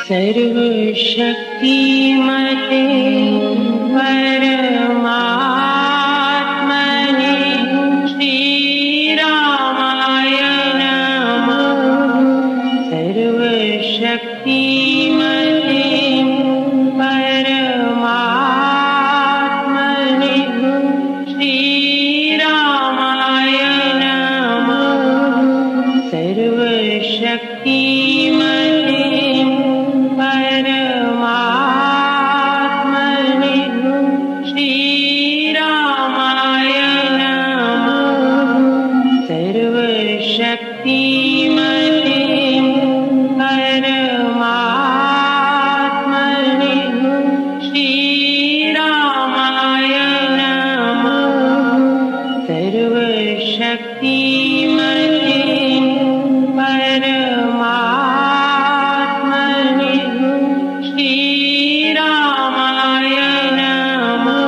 सर्वशक्तिमते परमात्मने श्रीरामाय नमः। सर्वशक्तिमते परमात्मने श्रीरामाय नमः। सर्वशक्तिमते परमात्मने श्रीरामाय नमः। सर्वशक्तिमते परमात्मने श्रीरामाय नमः। सर्वशक्तिमते परमात्मने श्रीरामाय नमः।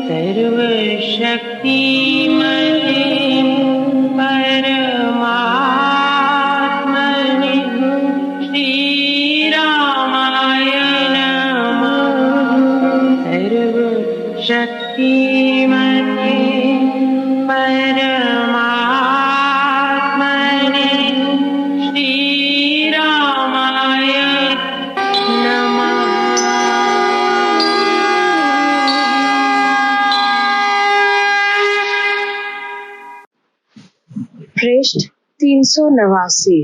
सर्वशक्तिमते परमात्मने श्रीरामाय नमः। सर्वशक्तिमते परमात्मने श्रीरामाय नमः। पृष्ठ 389।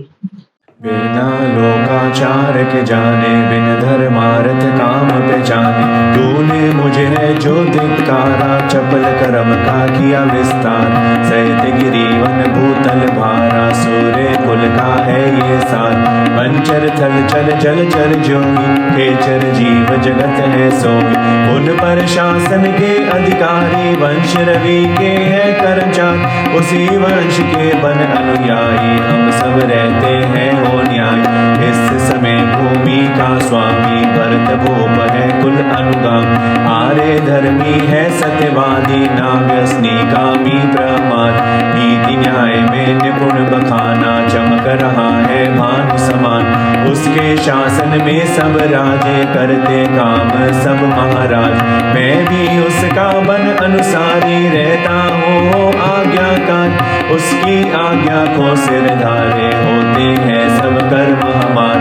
बिना लोकाचार के जाने, बिन धर्मार्थ काम पहचाने, तूने मुझे है जो धिक्कारा, चपल करम का किया विस्तार। सहित गिरीवन भूतल भारा, सूर्य कुल का है ये सार। पंचर थल चल चल चल जोगी, खेचर जीव जगत है सोगी। उन पर शासन के अधिकारी, वंश रवि के है कर्मचारी। उसी वंश के बन अनुयायी, हम सब रहते हैं हो न्याय। इस समय भूमि का स्वामी, भरत भूप है कुल अनुगामी। आर्य धर्मी है सत्यवादी, ना व्यसनी कामी प्रमाद। नीति न्याय में निपुण बखाना, चमक रहा है भानु समान। उसके शासन में सब राजे, करते काम सब महाराज। मैं भी उसका बन अनुसारी, रहता हूँ आज्ञाकार। उसकी आज्ञा को सिर धारे, होते हैं सब कर्म हमार।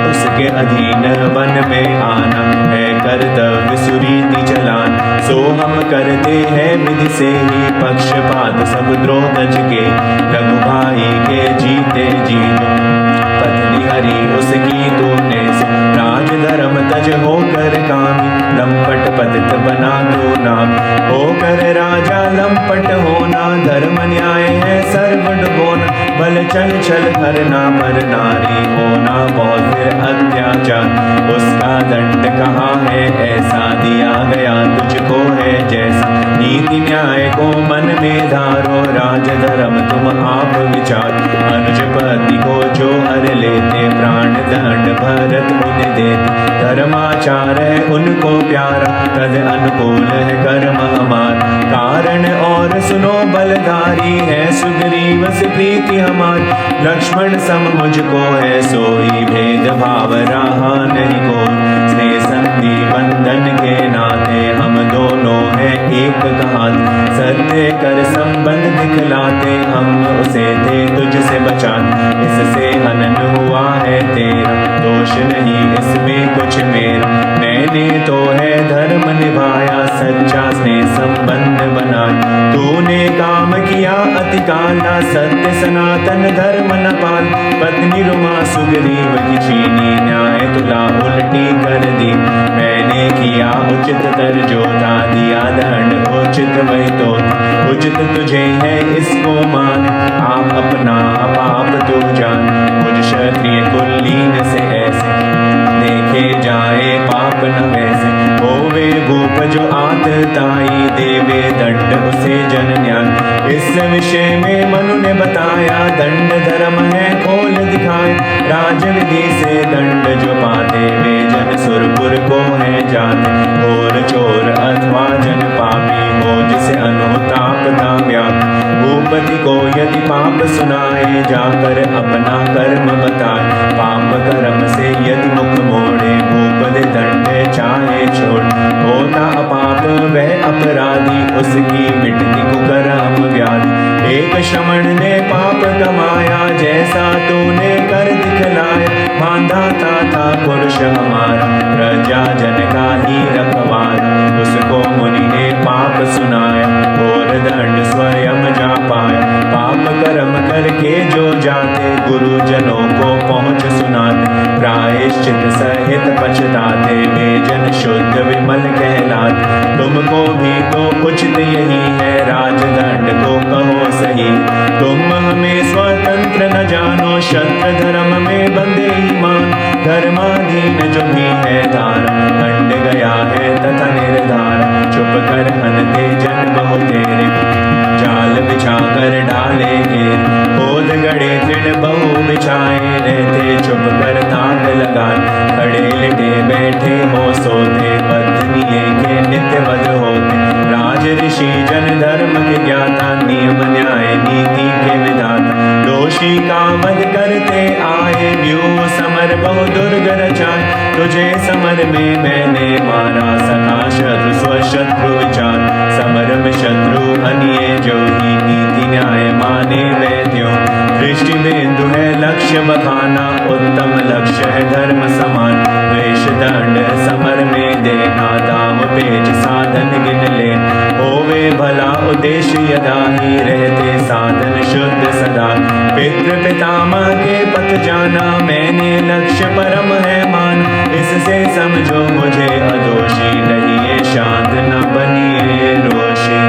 उसके अधीन वन में आना है कर्तव्य सुरीति चलान। सो हम करते हैं विधि से ही, पक्षपात सब द्रोह तज के। रघु भाई के जीते जीनो, पत्नी हरि उसकी तूने से। राज धर्म तज होकर कामी, लंपट पतित बना दो नाम। होकर राजा लंपट होना, धर्म न्याय है सर्व डुबोना। बल चल छल करना, पर नारी होना बहुत फिर अत्याचार। उसका दंड कहाँ है ऐसा, दिया गया तुझको है जैसा। नीति न्याय को मन में धारो, राज धर्म तुम आप विचार। अनुज पति को जो हर लेते, प्राण दंड भरत उन्हें देते। धर्माचार है उनको प्यारा, तद अनुकूल है कर्म हमार। कारण और सुनो बलधारी, है सुग्रीव से प्रीति हमार। लक्ष्मण सम मुझको है सोई, भेद भाव रहा नहीं को। स्नेह संधि बंधन के नाते, हम दोनों हैं एक कहात। सत्य कर संबंध दिखलाते, हम उसे थे तुझसे बचाते। इससे हनन हुआ है तेरा, दोष नहीं इसमें कुछ मेरा। मैंने तो है धर्म निभाया, सच्चा स्नेह संबंध बनाया। तूने काम किया अति काला, सत्य सनातन धर्म न पाल। पत्नी रुमा सुग्रीव की छीनी, न्याय तुला उल्टी कर दी। मैंने किया उचित तर जोता, दिया दंड उचित वही तो। उचित तुझे है इसको मान, आप अपना पाप तू जान। मुझ क्षत्रिय कुलीन से ऐसे, देखे जाए पाप न वैसे। होवे भूप जो आतताई, देवे दंड उसे जन न्याय। इस विषय में मनु ने बताया, दंड धर्म है खोल दिखाए। राज विधि से दंड जो पाते, वे जन सुर गुर को है जाते। घोर चोर अथवा जन पापी हो जिसे अनुताप था व्यापी। भूपति को यदि पाप सुनाए जाकर अपना कर्म बताए। पाप कर्म से यदि मुख मोड़े भूपति दंड चाहे छोड़। होता अपाप वह अपराधी उसकी मिटती कुकर्म व्याधि। एक श्रमण ने पाप कमाया जैसा तूने कर दिखलाया। बांधा था पुरुष हमारा प्रजा जन का ही रखवाला। उसको मुनि ने पाप सुनाया घोर दंड स्वयं जा पाया। पाप कर्म करके जो जाते गुरुजनों को पहुँच सुनाते। प्रायश्चित सहित पछताते वे जन शुद्ध विमल कहलाते। तुमको भी तो उचित यही है राजदंड को कहो सही। तुम हमें स्वतंत्र न जानो शस्त्र धर्म में बंधे ईमान। धर्माधीन जो भी है धारा खंड गया है तथा निर्धारा। चुप कर हनते जन बहु तेरे जाल बिछा कर डाले घेर। खोद गड़े तृण बहु बिछाए रहते चुप कर ताक लगाए। खड़े लेटे बैठे हो सोते पत्नी के नित्य वध होते। राज ऋषि जन धर्म के ज्ञाता नियम न्याय नीति के विधाता। दोषी का वध करते आए व्यूह समर बहु दुर्ग रचाए। तुझे समर में मैंने मारा सखा शत्रु स्वशत्रु विचार। समर में शत्रु हनिए जो ही नीति न्याय माने वैद्यों। दृष्टि बिंदु है लक्ष्य बखाना उत्तम लक्ष्य है धर्म समान। वेश दंड समर में देना दाम पेच साधन गिन ले। होवे भला उद्देश्य यदा ही रहते साधन शुद्ध सदा। पितृ पितामह के पथ जाना मैंने लक्ष्य परम है मान। इससे समझो मुझे अदोषी रहिए शांत न बनिए रोषी।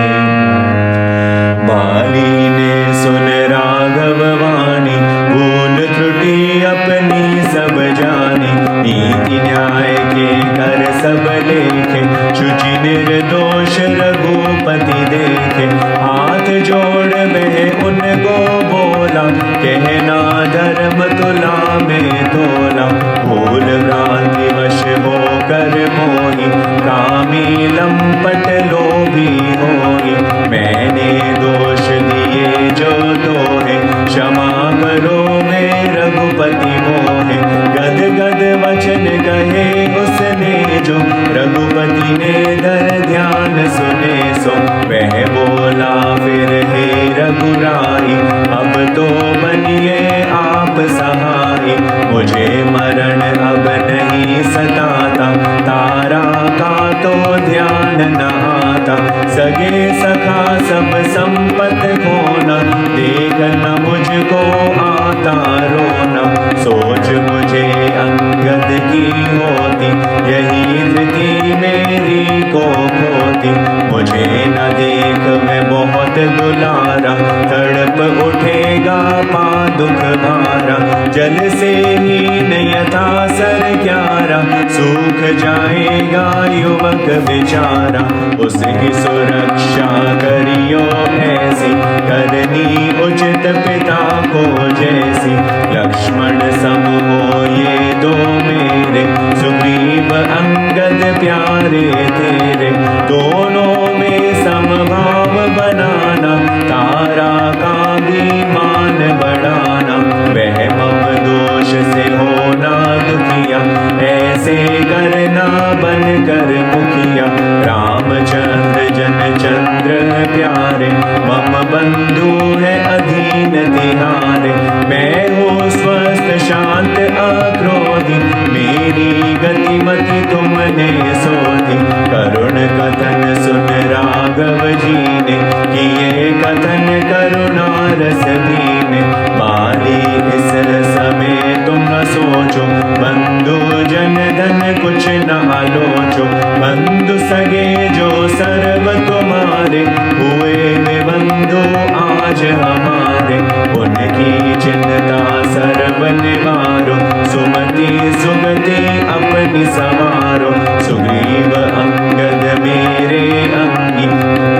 बाली ने सुन राघव वाणी भूल त्रुटि अपनी सब जानी। नीति न्याय के कर सब लेखे शुचि निर्दोष रघुपति देखे। हाथ जोड़ वह उनको बोला कहना धर्म तुला में तोला। भूल भ्रांति वश होकर मोही कामी लंपट लोभी होई। मैंने दोष दिए जो तोहे क्षमा करो मैं रघुपति मोहे। गद गद वचन कहे उसने जो रघुपति ने धर ध्यान सुने सो। वह बोला फिर हे रघुराई अब तो बनिए आप सहाय। मुझे मरण अब नहीं सताता तारा का तो ध्यान न आता। सगे सखा सब संपत खोना देख न मुझको आता रोना। सोच मुझे अंगद की होती यही धृति मेरी को खोती। मुझे न देख मैं बहुत दुलारा तड़प उठेगा पा दुख भारा। जल से ही नयथा सर क्यारा सूख जाएगा युवक बेचारा। उसकी सुरक्षा करियो ऐसी करनी उचित पिता को जैसी। लक्ष्मण सम हो ये दो मेरे सुग्रीव अंगद प्यारे तेरे। दोनों में समभाव बनाना तारा का भी मान बढ़ाना। वह मम दोष से होना दुखिया ऐसे करना बन कर मुखिया। रामचंद्र जन चंद्र प्यारे मम बंधु है अधीन तिहारे। मैं हूँ स्वस्थ शांत अक्रोधी मेरी गतिमति तुमने सोधी। करुण कथन सुन राघव जी ने किए कथन करुणा रस दीने। बाली इस समय तुम न सोचो बंधु जन धन कुछ न आलोचो। बंधु सगे जो सर्व तुम्हारे हुए वे बंधु आज हमारे। उनकी चिंता सर्व निवारो सुमति सुगति अपनी सवारो। सुग्रीव अंगद मेरे अंगी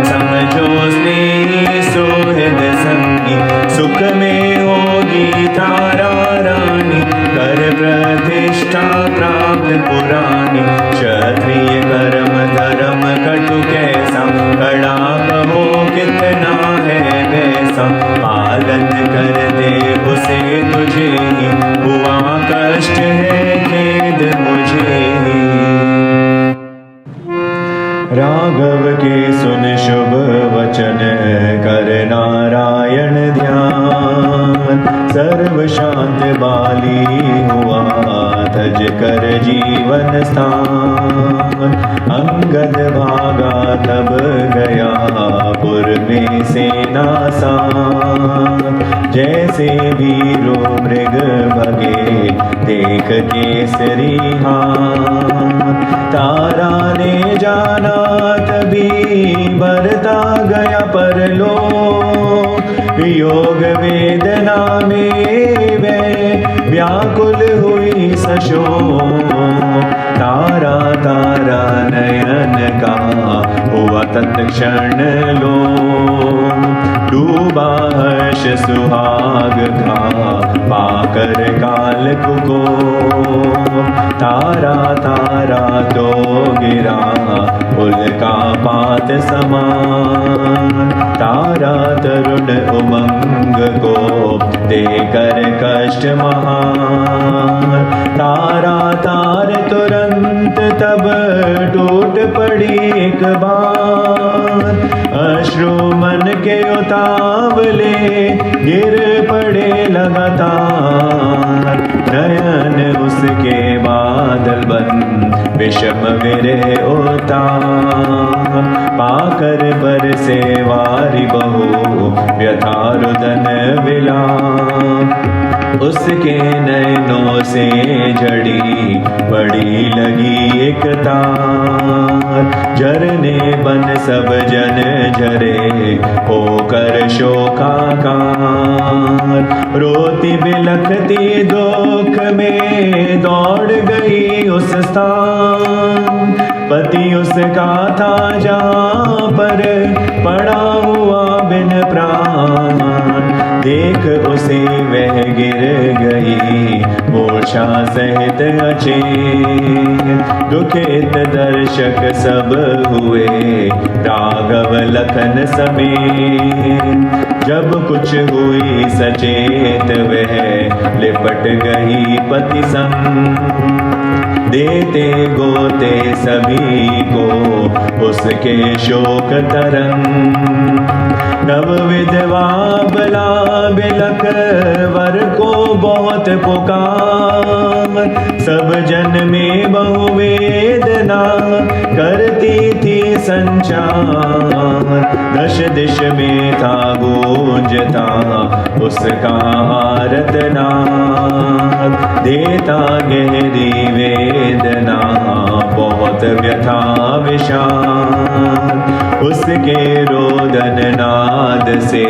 समझो स्नेही सोहद संगी। सुख में होगी तारा रानी कर प्रतिष्ठा प्राप्त पुरानी। मुझे ही, हुआ कष्ट है खेद मुझे ही। राघव के सुन शुभ वचन, कर नारायण ध्यान, सर्व शांत बाली हुआ, तज कर जीवन स्थान। अंगद भागा तब गया, पुर में सेना सान, जैसे वीरो मृग भगे, देख केसरी हाथ। तारा ने जाना तभी, बरता गया परलोक, योग वेदना में वह व्याकुल हुई सशोक। तारा तारा नयन का हुआ तत्क्षण लो, डूबा हर्ष सुहाग का पाकर काल को। तारा तारा तो गिरा उल्का पात समान, तारा तरुण उमंग को देकर कष्ट महान। तारा तार तुरंत तब टूट पड़ी एक बार, अश्रु मन के उतावले गिर पड़े लगातार। नयन उसके बादल बन विषम विरह उतार, पाकर बरसे वारी बहू व्यथा रुदन विलाप। उसके नैनों से झड़ी बड़ी लगी एक तार, झरने बन सब जन झरे होकर शोकाकार। रोती बिलखती दुख में दौड़ गई उस स्थान, पति उसका था जहाँ पर पड़ा हुआ बिन प्राण। देख उसे वह गिर गई मूर्छा सहित अचेत, दुखित दर्शक सब हुए राघव लखन समेत। जब कुछ हुई सचेत वह लिपट गई पति संग, देते गोते सभी को उसके शोक तरंग। नव विधवा बला बिलख वर को बहुत पुकार, सब जन में बहु वेदना करती थी संचार। दश दिश में था गूंजता उसका आर्तनाद, देता गहरी वेदना बहुत व्यथा विषाद। उसके रोदन नाद से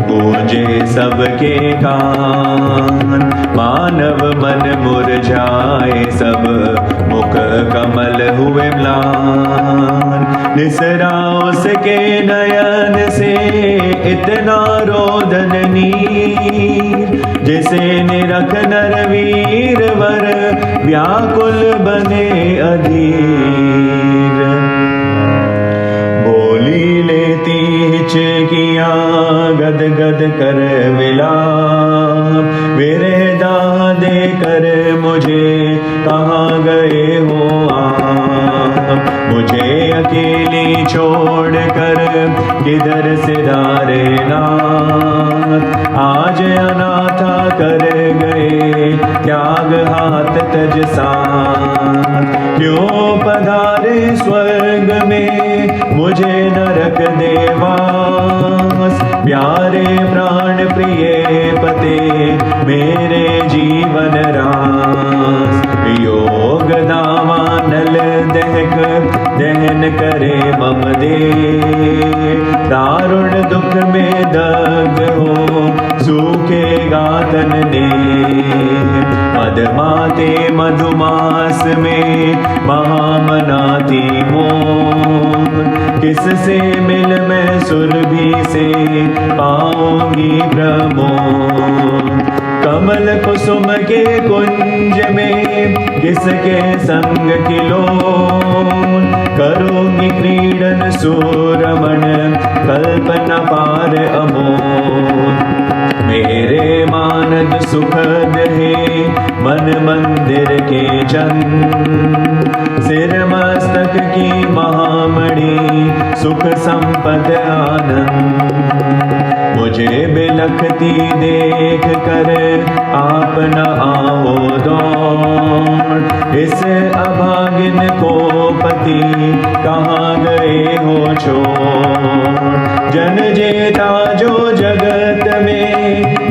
गूंजे सबके कान, मानव मन मुरझाए सब मुख कमल हुए म्लान। निसरा उसके नयन से इतना रोदन नीर, जिसे निरख नरवीर वर व्याकुल बने अधीर। बोली लेती हिचकियाँ गद गद कर विलाप, विरहदा दे कर मुझे कहाँ गए हो आप। मुझे अकेली छोड़ कर किधर से दारे नाथ, आज अनाथा कर गए त्याग हाथ तज साथ। क्यों पधारे स्वर्ग में मुझे नरक देवास, प्यारे प्राण प्रिय पते मेरे जीवन रास। योग दावानल दहक दहन करे मम दे, दारुण दुख में दग्ध हो सूखेगा तन ने। मदमाते मधुमास में महामनाती मोन, किससे मिल मैं सुरभि से पाऊंगी प्रमोद। कमल कुसुम के कुंज में किसके संग खिलों, करूंगी क्रीडन सूरमण कल्पना पार अमोल। मेरे मानद सुखद है मन मंदिर के चंद, सिर मस्तक की महामणि सुख संपद आनंद। मुझे बिलखती देख कर आप न आओ दौड़, इस अभागिन को पति कहाँ गए हो छोड़। जन जेता जो जगत में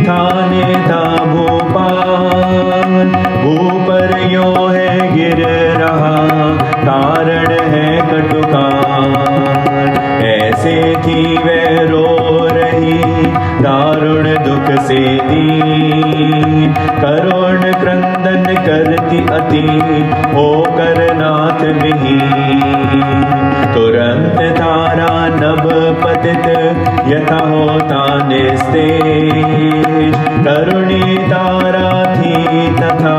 था नेता भूपाल, ऊपर यो है गिर रहा कारण है कटुकार। ऐसे थी वह रो रही दारुण दुख से दीन, करुण क्रंदन करती अति होकर नाथ विहीन। तुरंत तारा नभ पतित यथा होता निस्तेज, करुणी तारा थी तथा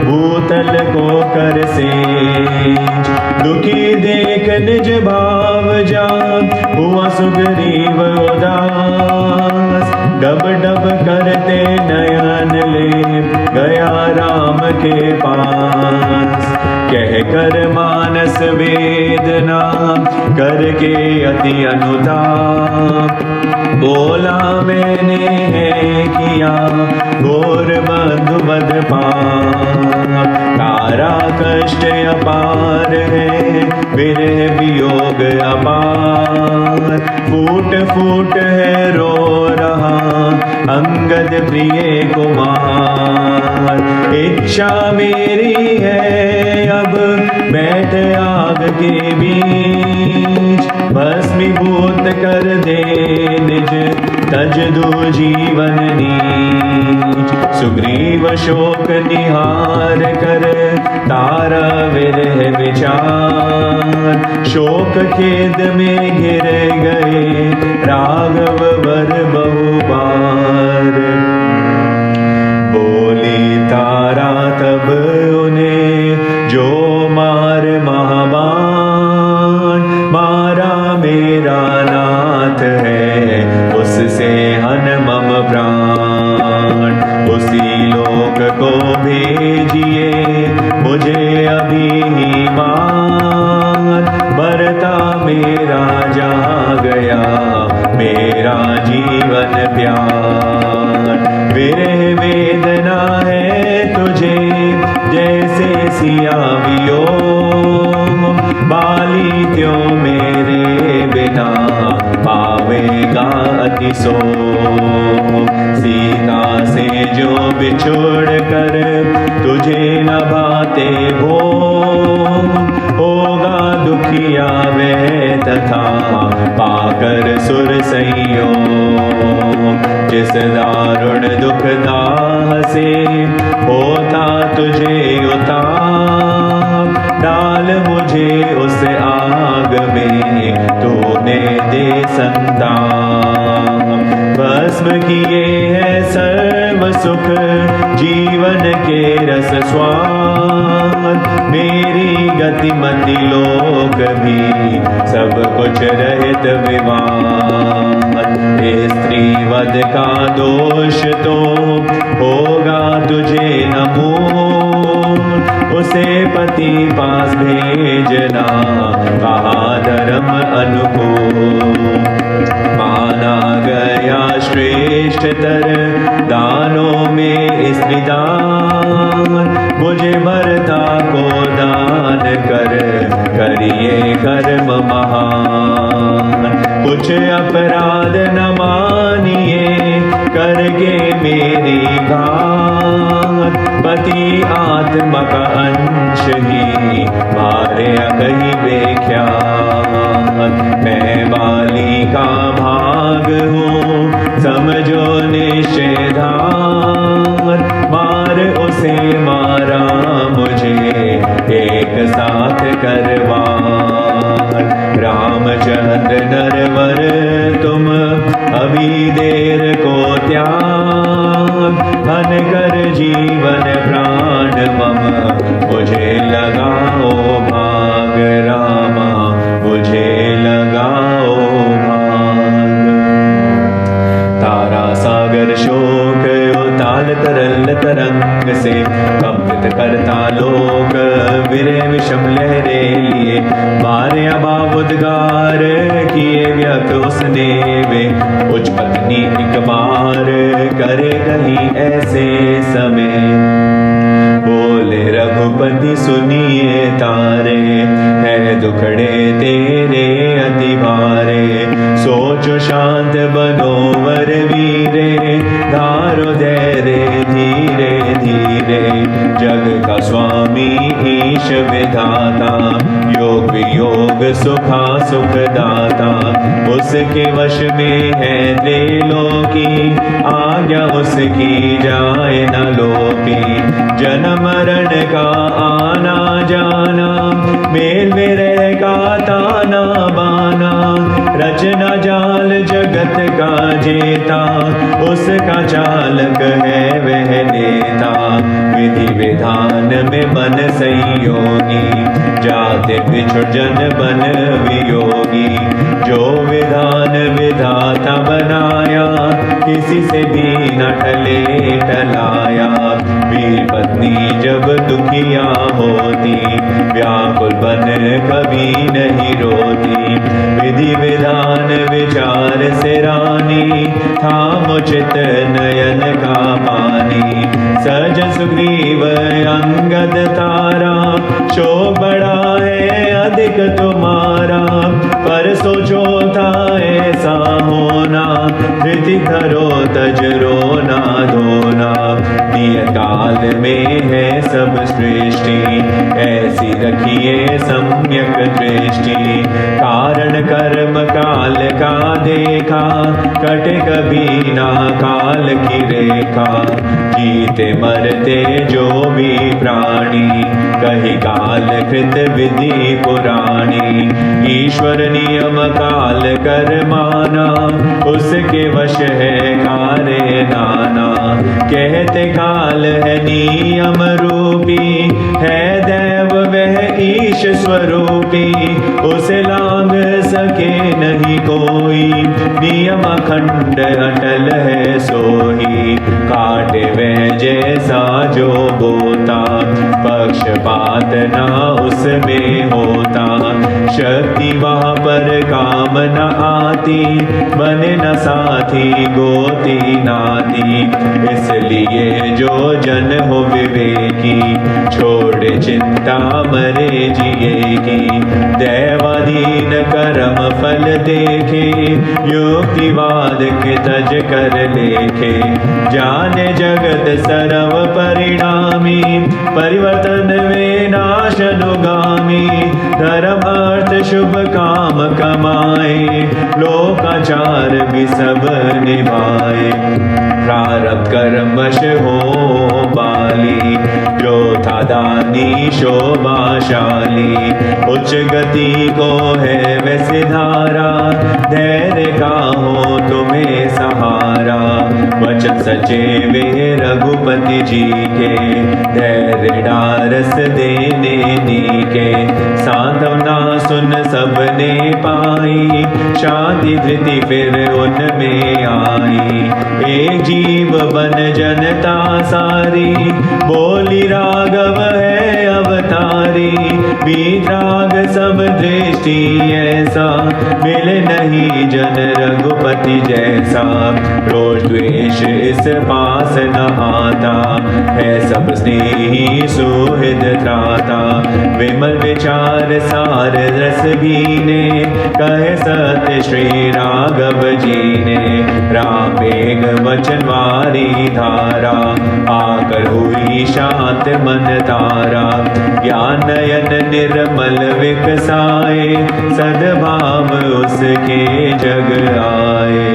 भूतल को कर सेज। दुखी देख निज भाव जान हुआ सुग्रीव उदास, डब डब करते नयन ले गया राम के पास। कह कर मानस वेदना करके अति अनुताप, बोला मैंने है किया घोर बंधुवद पाप। तारा कष्ट अपार है विरह वियोग अपार, फूट फूट है रो रहा अंगद प्रिय कुमार। इच्छा मेरी है अब बैठ आग के बीच, भस्मीभूत कर दे निज तज दो जीवन नीच। सुग्रीव शोक निहार कर तारा विरह विचार, शोक खेद में घिर गए राघव वर बहुबार। बोली तारा तब उन्हें जो मार महाबान, मारा मेरा नाथ है उससे हन मम प्राण। उसी लोक को भेजिए मुझे अभी ही मान, मरता मेरा जा गया मेरा जीवन प्यार। विरह वेदना है तुझे जैसे सिया वियोग, बाली त्यों मेरे बिना पावेगा अति शोक। सीता से जो बिछुड़ कर तुझे न भाते हो, होगा दुखिया वह तथा पाकर सुर संयोग। जिस दारुण दुख दाह से होता तुझे उताप, डाल मुझे उस आग में तूने दे संताप। भस्म किए है सर्व सुख जीवन के रस स्वाद, मेरी गतिमति लोक भी सब कुछ रहित विवाद। स्त्री वध का दोष तो होगा तुझे नमूल, उसे पति पास भेजना कहा धर्म अनुकूल। माना गया श्रेष्ठतर दानों में स्त्री दान, मुझे भरता को दान कर करिए कर्म महान। कुछ अपराध न मानिए करके मेरी घात, पति आत्मा का अंश ही मारे कहीं बेख्यात। मैं बाली का भाग हूँ समझो निषेधार, मार उसे मारा मुझे एक साथ करवार। रामचंद्र नरवर तुम अभी देर को त्याग, मन कर जीवन प्राण मम, मुझे लगाओ भाग रामा, मुझे लगाओ भाग। तारा सागर शोक उताल तरल तरंग से, कंपित करता लोक विरे विषम लहरे लिए। मारे अभाव उद्गार किए व्यक्त उसने वे, उच्च पत्नी एक बार करे कहीं ऐसे समय। बोले रघुपति सुनिए तारे, है दुखड़े तेरे अति भारे। सोचो शांत बनो वर वीरे, धारो धैर्य धीरे धीरे। जग का स्वामी ईश विधाता, योग वियोग सुखा सुख दाता। उसके वश में है त्रिलोकी, आज्ञा उसकी जाए न लोपी। जन्म मरण का आना जाना, मेल विरह का ताना बाना। रचना जाल जगत का जेता, उसका चालक है वह नेता। विधि विधान में बन संयोगी, जाते बिछुड़ जन बन वियोगी। जो विधान विधाता बनाया, किसी से भी न टले टलाया। वीर पत्नी जब दुखिया होती, व्याकुल बन कभी नहीं रोती। विधि विधान विचार से रानी, थाम चित नयन का पानी। सज सुग्रीव अंगद तारा, शोक बड़ा है अधिक तुम्हारा। पर सोचो था ऐसा होना, धृति धरो तज रोना धोना। नियत काल में है सब सृष्टि, ऐसी रखिए सम्यक दृष्टि। कारण कर्म काल का देखा, कटे कभी ना काल की रेखा। जीते मरते जो भी प्राणी, कही काल कृत विधि पुराणी। ईश्वर नियम काल कर माना, उसके वश है कार्य नाना। कहते काल है नियम रूपी, है दैव वह ईश स्वरूपी। उसे लांग सके नहीं कोई, नियम अखंड अटल है सोही। काटे वह जैसा जो बोता, पक्षपात ना उसमें होता। शक्ति वहाँ पर काम न आती, बने न साथी गोती नाती। इसलिए जो जन हो विवेकी, छोड़े चिंता मरे जिए की। दैवाधीन कर्म फल देखे, युक्तिवाद के तज कर लेखे। जाने जगत सर्व परिणामी, परिवर्तन विनाशनुगामी। धर्म अर्थ शुभ काम कमाए, लोकाचार भी सब निभाए। प्रारब्ध कर्म वश हो बाली, जो था दानी शोभाशाली। उच्च गति को है वैसे धारा, धैर्य का हो तुम्हें सहारा। वचन सचे वे रघुपति जी के, धैर्य डारस देने नीके। सांत्वना सुन सबने पाई, शांति धृति फिर उनमें आई। एक जीव बन जनता सारी, बोली राघव है अवतारी। विराग सब दृष्टि ऐसा, मिले नहीं जन रघुपति जैसा। रोष द्वेष इस पास न आता, है सब स्नेही सुहृद त्राता। विमल विचार सार रस गीने, कहे सत्य श्री राघव जी ने। राम एक वचन वारी धारा, आकर हुई शांत मन तारा। ज्ञान नयन निर्मल विकसाए, सद्भाव उसके जग आए।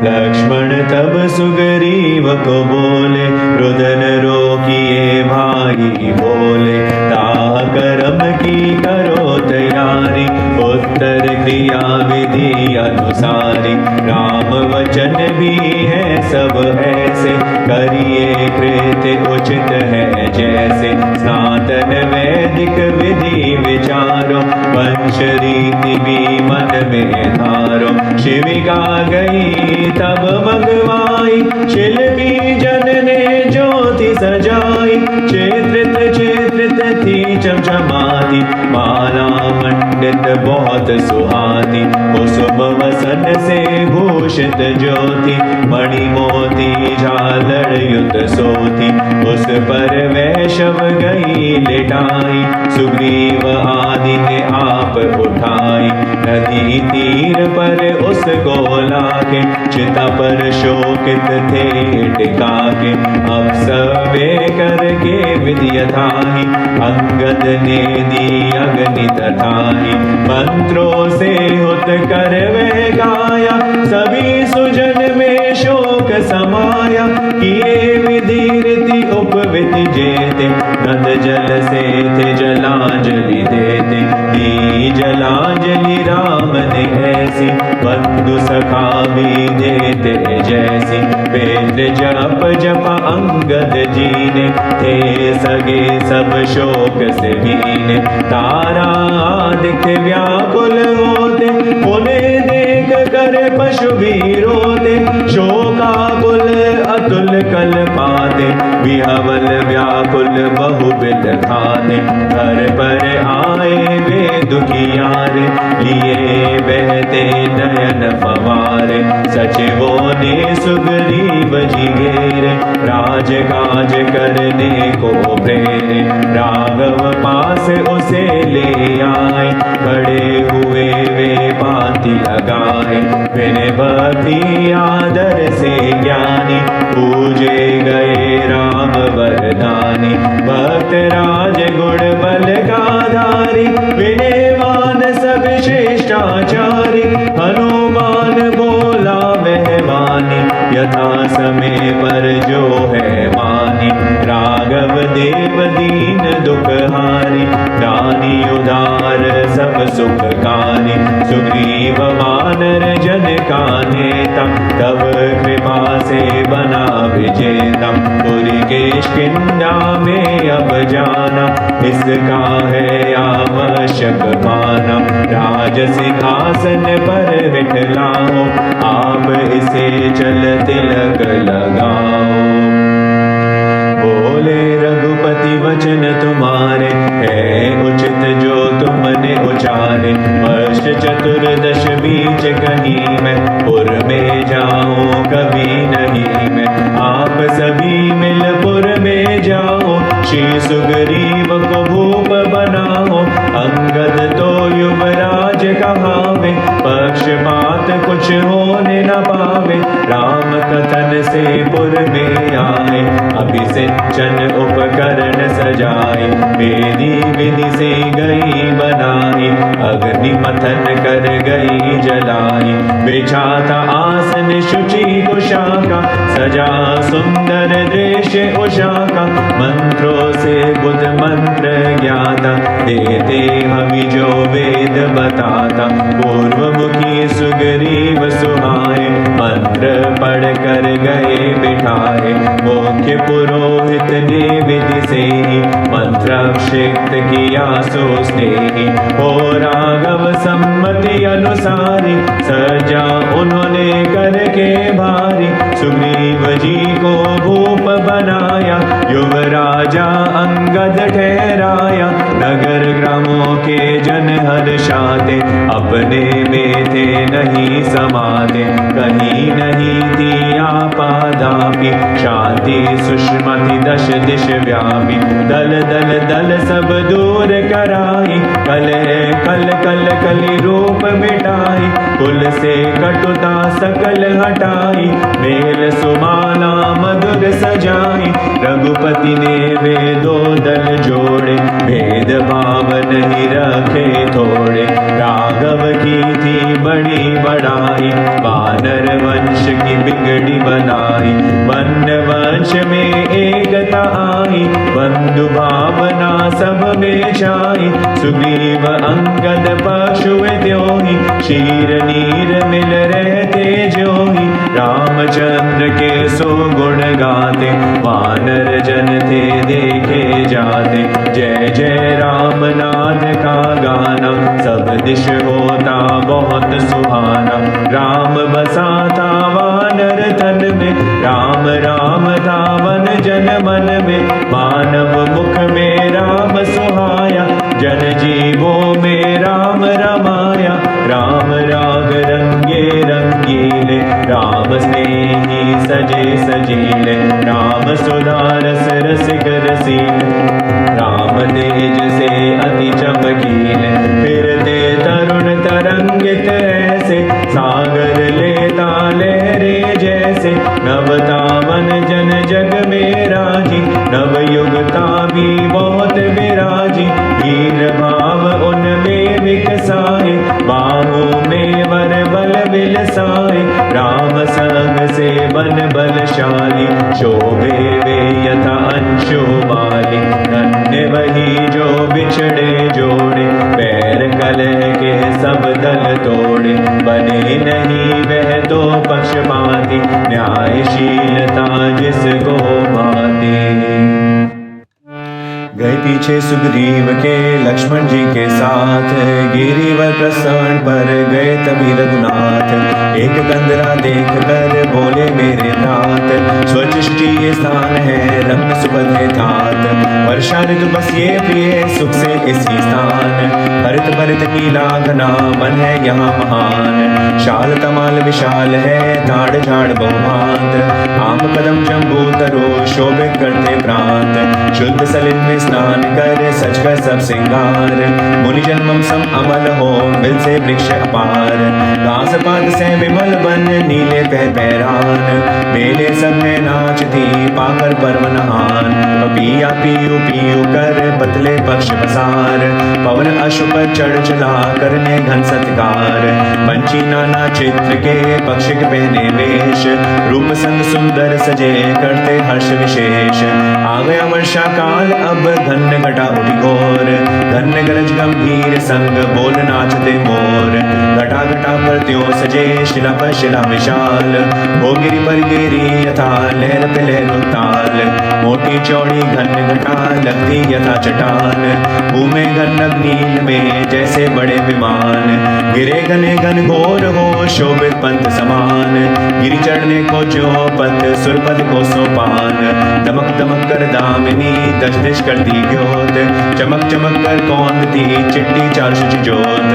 लक्ष्मण तब सुग्रीव को बोले, रुदन रोकिए भाई बोले। दाह कर्म की करो तैयारी, उत्तर क्रिया विधि अनुसारी। राम वचन भी है सब ऐसे, करिए कृत्य उचित है जैसे। सनातन वैदिक विधि विचारो, वंश रीति भी मन में धारो। शिविका गई तब मंगवाई, शिल्पी जन ने ज्योति सजाई। चित्रित चित्रित थी चमचमाती, माला मंडित बहुत सुहाती। कुसुम वसन से भूषित ज्योति, मणि मोती झालर युत सोती। उस पर वैष्णव गई लिटाई, सुग्रीव आदि ने आप उठाई। नदी तीर पर उसको लाके, चिता पर शोकित थे टिका के। अब सबे करके विधि यथाहि, अंगद ने दी अग्नि तथाहि। मंत्रों से हुत कर वह गाया, सभी सुजन में शोक समाया। किए विधि रीति उपवित जेते, नद जल से थे जलांजलि देते। दी जलांजलि राम ने ऐसी, बंधु सखा भी देते जैसी। वेद जप जप अंगद जी ने, थे सगे सब शोक से भीने। तारा आदित्य व्याकुल होते, उन्हें देख कर पशु भी रोते। शोकाकुल अतुल कल पाते, विहवल व्याकुल बहुबिल खाते। घर पर आए वे दुखियारे, लिए बहते नयन फवारे। सचिवों ने सुग्रीव जी घेरे, राज काज करने को प्रेरे। राघव पास उसे ले आए, खड़े हुए वे बाती लगाए। विनय भक्ति आदर से ज्ञानी, पूजे गए राम वरदानी। भक्त राज गुण बल गाधारी, विनयवान सब श्रेष्ठाचारी। हनुमान बोला वह वाणी, यथा समय पर जो है मानी। राघव देव दीन दुखहारी, दानी उदार सब सुखकारी। सुग्रीव वानर जन का नेता, तब कृपा से बना विजेता। पुरी के किष्किंधा में अब जाना, इसका है आवश्यक माना। राज सिंहासन पर बिठलाओ, आप इसे चल तिलक लगाओ। बोले रघुपति वचन तुम्हारे, है उचित जो तुमने उचारे। वर्ष चतुर्दश बीच कहीं मैं, पुर में जाऊं कभी नहीं मैं। आप सभी मिल पुर में जाओ, श्री सुग्रीव को भूप बनाओ। अंगद तो युवराज कहावे, पक्षपात कुछ होने न पावे। राम कथन से पुर में आए, अभिषेचन उपकरण सजाए। वेदी विधि से गई बनाई, अग्नि मथन कर गई जलाई। बिछाता आसन शुचि कुशाका, सजा सुंदर दृश्य उषा का। मंत्रों से बुध मंत्र ज्ञाता, देते हवि जो वेद बताता। पूर्व मुखी सुग्रीव सुहाए, मंत्र पढ़ कर गए बिठाए। मुख्य पुरोहित ने विधि से ही, मंत्राभिषेक किया सो स्नेही। हो राघव सम्मति अनुसारी, सजा उन्होंने करके भारी। सुग्रीव जी को भूप बनाया, युवराजा अंगद ठहराया। नगर ग्रामों के जन हर्षाते, अपने में थे नहीं समाते। कहीं नहीं थी आपादापि, शांति सुषमति दश दिश व्यापी। दल दल दल सब दूर कराई, कलह कल कल कली रूप मिटाई। कुल से कटुता सकल हटाई, मेल सुमाला मधुर सजाई। रघुपति ने वे दो दल जोड़े, भेद भाव नहीं रखे थोड़े। राघव की थी बड़ी बड़ाई, वानर वंश की बिगड़ी बनाई। वन वंश में एकता आई, बंधु भावना सब में छाई। सुग्रीव अंगद पशु त्योहि, शीर नीर मिल रहते जो ही रामचंद्र के सो गुण गाते वानर जन थे देखे जाते जय जय राम नाद का गाना सब दिश होता बहुत सुहाना राम बसा था वानर तन में राम राम था वन जन मन में मानव मुख में राम सुहाया जन जीवों में राम रमाया राम राग रंगे रंगीले राम स्नेही सजे सजीले राम सुधा रस रसिक रसीले राम तेज से अति चमकीले फिरते तरुण तरंगित ऐसे सागर लेता लहरे जैसे नवतावन जन जग में राजी नवयुगता भी बहुत विराजी वीर भाव उनमें विकसाए बाहों में वर बल विलसाए राम संग से बन बलशाली शोभे वे यथा अंशु बाली धन्य वही जो बिछड़े जोड़े पैर कलह के सब दल तोड़े बने नहीं वह तो पक्षपाती न्यायशीलता जिसको भाती गए पीछे सुग्रीव के लक्ष्मण जी के साथ गिरिवर प्रसन्न पर गए तभी रघुनाथ एक कंदरा देख कर बोले मेरे नाथ स्वच्छ शुचि ये स्थान है रंग सुबह तात वर्षा ऋतु बस ये प्रिय सुख से इसी स्थान हरित भरित नीला घना वन है यहाँ महान शाल तमाल विशाल है ताड़ झाड़ बहुभांत आम कदम जम्बू तरो शोभित करते प्रांत शुद्ध सलिल में स्नान कर सच कर सब सिंगार मुनि जन्मम सम अमल हो मिल से वृक्ष अपार घास पात से विमल बन नीले पह पैरान मेले सब में नाचती पाकर पर्व नहान पिया पीयू पीयू कर पतले पक्ष पसार पवन अश्व पर चढ़ चला करने घन सत्कार पंछी नाना चित्र के पक्षी के पहने वेश रूप संग सुंदर सजे करते हर्ष विशेष आ गया वर्षा काल अब घन घटा उठी घोर घन गरज गंभीर संग बोल नाचते मोर घटा घटा पर त्यों सजे शिला पर शिला विशाल हो गिरी पर गिरी यथा लहर पे लहर ताल मोटी चौड़ी घन घटा लगती यथा चट्टान घूमे घन नभ नील में जैसे बड़े विमान गिरे घने घन घोर हो शोभित पंथ समान गिरी चढ़ने को जो पथ सुरपद को सोपान दमक दमक कर दामिनी दश दिश करती ज्योत चमक चमक कर कौंधती चिट्टी चार शुचि जोत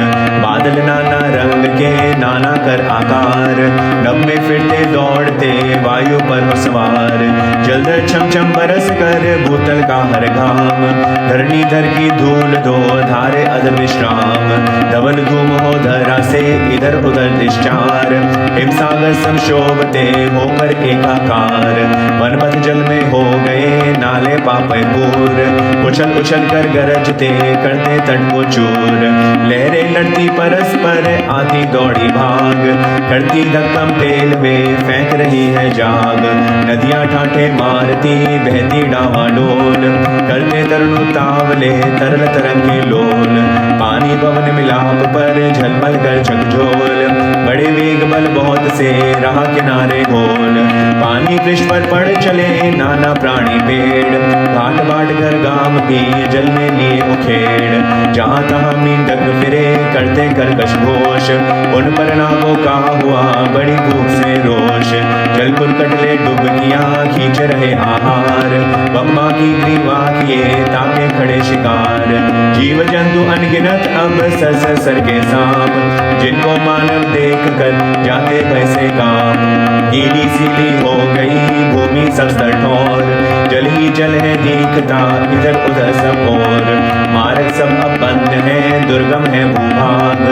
बादल नाना रंग के नाना कर आकार नभ में फिरते दौड़ते वायु पर सवार जलधर छम छम बरस कर भूतल का हर घाम धरणी धर की धूल दो धारे अदर विश्राम धवल धूम हो धरा से इधर उधर दिशार हिमसागर सम शोभते होकर एकाकार वनपथ जल में हो गए नाले पापे पूर उछल उछल कर गरजते करते तट को चूर लहरें लड़ती परस्पर आती दौड़ी भाग करती धक्कम तेल में फेंक रही है जाग नदियां ठाठे मारती बहती डावाडोल करते तरुण तावले तरल तरंगे लोल पानी पवन मिलाप पर झलमल कर झकझोल बड़े वेग बल बहुत से राह किनारे गोल पानी पृष्ठ पर पड़ चले नाना प्राणी पेड़ घाट बाट कर गाम भी जल में लिए उखेड़ जहाँ तहाँ मींडक फिरे करते कर्कश घोष उन पर नागों का हुआ बड़ी भूख से रोष जल पुर कटले डुबकियाँ खींच रहे आहार बम्मा की ग्रीवा किए ताके खड़े शिकार जीव जंतु अनगिनत अब सर सर के सांप जिनको मानव देख कर जाते पैसे काम गीली सीली हो गई भूमि सब ठोर जल ही जल है दिखता इधर उधर सब और मार्ग सब अब बंद है दुर्गम है भूभाग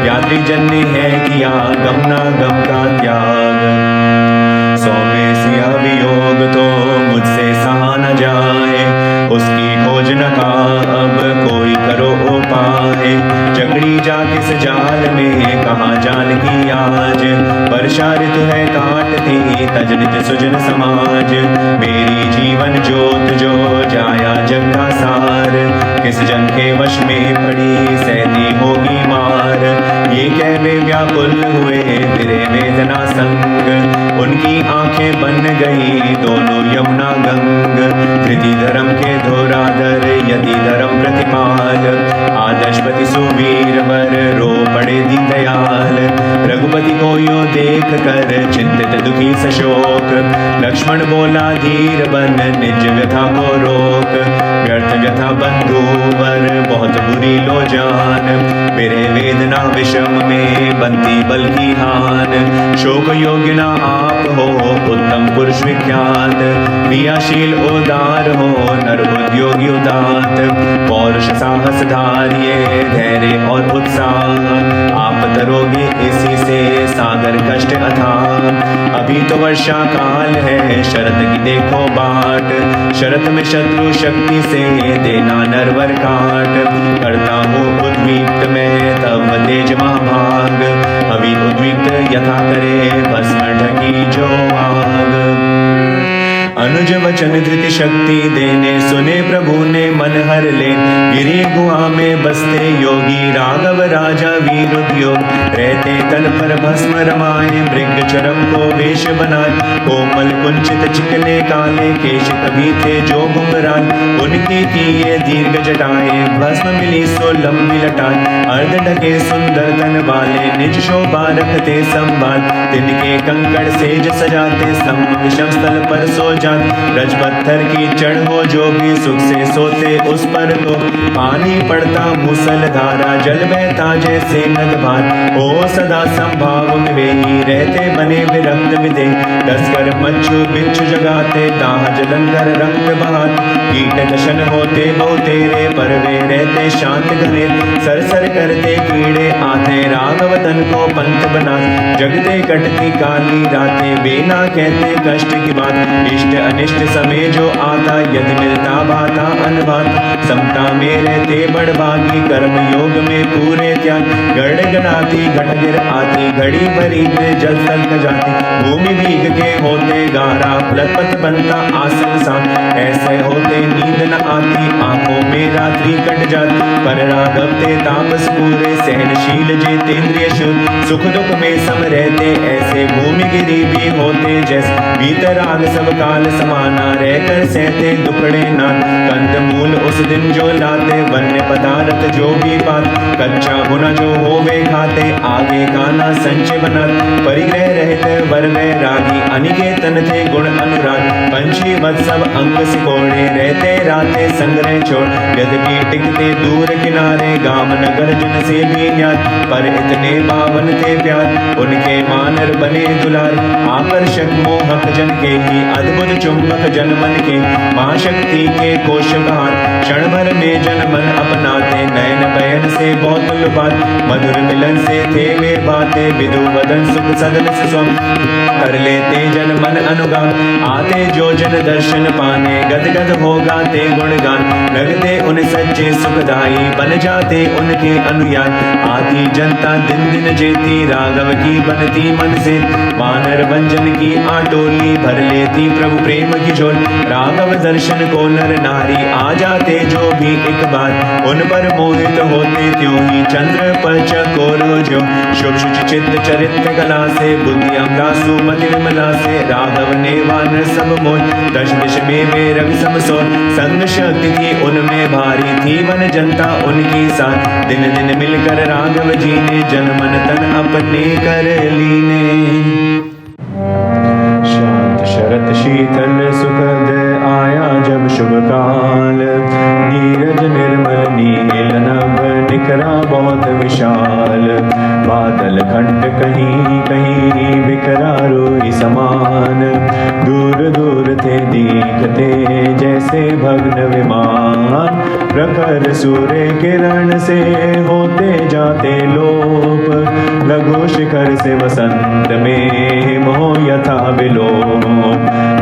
यात्री जन ने है किया गमना गम का त्याग सौम्य सिया वियोग तो मुझसे सहा न जाए उसकी खोज न का अब कोई करो उपाय जगड़ी जा किस जाल में कहाँ जाल की आज वर्षा ऋतु है काटती तजनित सुजन समाज मेरी जीवन जोत जो जाया जग का सार किस जन के वश में पड़ी सहती होगी मार ये कह वे व्याकुल हुए फिरे वेदना संग, उनकी आंखें बन गई दोनों यमुना गंग। धृति धर्म के धोराधर यति धर्म प्रतिपाल, आदर्शपति सुवीर वर रो पड़े दीन दयाल। रघुपति को यो देख कर चिंतित दुखी सशोक, लक्ष्मण बोला धीर बन निज व्यथा को रोक। व्यर्थ व्यथा बंधु वर बहुत बुरी लो जान, मेरे वेदना विषम में बनती बल की हान। शोक योग्य न आप हो उत्तम पुरुष विख्यात, क्रियाशील उदार हो नर उद्योगी उदात। पौरुष साहस धारिये धैर्य और उत्साह, आप तरोगे इसी से सागर कष्ट अथाह। अभी तो वर्षा काल है शरद की देखो बाट, शरत में शत्रु शक्ति से देना नरवर काट। करता हूँ उद्विग्त मैं तब तेज महाभाग, अभी उद्विग्त यथा करे भस्म ढकी जो आग। अनुज वचन धृति शक्ति देने सुने प्रभु ने मन हर ले, गिरी गुहा में बसते योगी राघव राजा वीर उद्योग। रहते तल पर भस्म रमाए मृग चरम को वेश बनाए, कोमल कुंचित चिकने काले केश कभी थे जो घुंघराल। उनके किए दीर्घ जटाएं भस्म मिली सो लंबी लटाएं, अर्ध ढके सुंदर तन वाले निज शोभा रखते संभाल। तिनके कंकड़ सेज सजाते सम विषम स्थल पर सो जात, रज पत्थर की चढ़ हो जो भी सुख से सोते उस पर तो। पानी पड़ता मूसल धारा जल बहता जैसे नद भार, ओ सदा संभाव में वे ही रहते बने विरक्त विदे। तस्कर मच्छु बिच्छू जगाते दाह जलंधर रक्त बहात, कीट दशन होते बहु तेरे पर वे रहते शांत घने। सरसर करते कीड़े आते राघव तन को पंथ बना, जगते कटती काली रातें बेना कहते कष्ट की बात। इष्ट अनिष्ट समय जो आता यदि मिलता भाता अनभात, समता में रहते बड़भागी कर्म योग में पूरे त्याग। गढ़ गणाती घट गिर आती घड़ी भरी में जल तल जाती, भूमि भीग के होते गारा पलपत बनता आसन सा। ऐसे होते नींद न आती आंखों में रात्रि कट जाती, पर राघव ते तापस पूरे सहनशील जितेंद्रिय शुद्ध। सुख दुख में सम रहते ऐसे भूमि गिरी भी होते जैसे, वीतराग सब काल समाना रहकर सहते दुखड़े नान। कंद मूल उस दिन जो लाते वन्य पदार्थ जो भी बात, कच्चा गुना जो होवे खाते आगे काना संचय बना। परिग्रह रहते वर में रागी अनिकेतन थे गुण अनुराग, पंछी वत्सव अंग सिकोड़े रहते राते संग्रह छोड़। यद्यपि टिकते दूर किनारे गाम नगर जन से भी न्यात, पर इतने पावन थे प्यार उनके मानर बने दुलार। आकर्षक मोहक जन के ही अद्भुत चुंबक जन मन के, मां शक्ति के कोश बहार। क्षण भर में जन मन अपनाते नयन बयन से बहुत लुभात। मधुर मिलन से थे वे बातें विदु वदन सुख सदन सुसम, कर लेते जन मन अनुगान। आते जो जन दर्शन पाने गद गद हो गाते गुणगान, लगते उन सच्चे सुखदाई बन जाते उनके अनुयायी। आती जनता दिन दिन जेती राघव की बनती मन से, वानर वंजन की आटोली भर लेती प्रभु प्रेम की झोल। राघव दर्शन को नर नारी आ जाते जो भी एक बार, उन पर मोहित होते त्यों ही चंद्र पर चकोरो जो। शुभ शुचि चित्त चरित्र कला से बुद्धि अमला सुमति विमला से, राघव ने वानर सब मोह दश दिश में वे रवि समसोर। संग शक्ति थी उनमें भारी थी वन जनता उनकी साथ, दिन दिन मिलकर राघव जी ने जन मन तन अपने कर लीने। शांत शरत शीतल सुखद आया जब शुभ काल, नीरज निर्मल नील नभ निखरा बहुत विशाल। बादल खंड कहीं कहीं बिखरा रोई समान, दूर दूर थे दिखते जैसे भग्न विमान। प्रखर सूर्य किरण से होते जाते लोप, लघु शिखर से वसंत में मोह यथा विलोप।